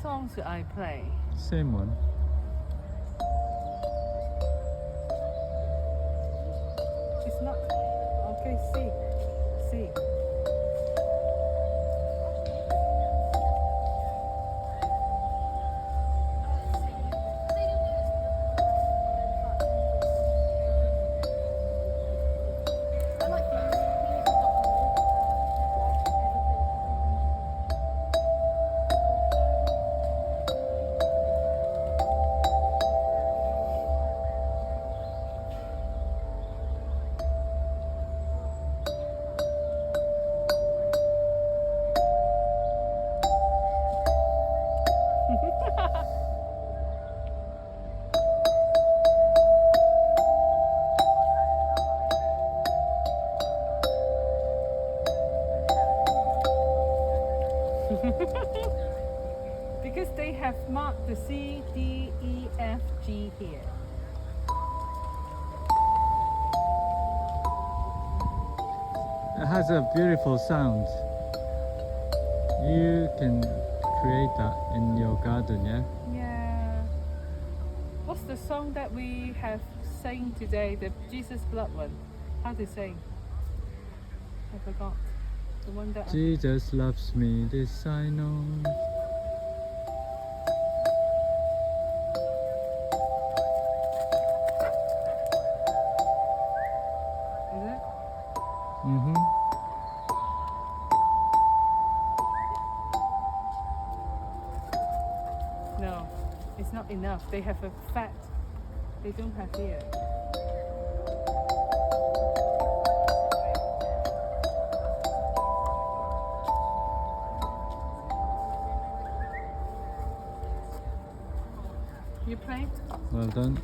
song should I play? Same one. It's not. Okay, see. See. Because they have marked the C, D, E, F, G here. It has a beautiful sound. You can create that in your garden, yeah? Yeah. What's the song that we have sang today? The Jesus Blood one. How to sing? I forgot. The one that Jesus loves me, this I know. is it? Mm-hmm. No, it's not enough. They have a fat. They don't have here. You play? Well done.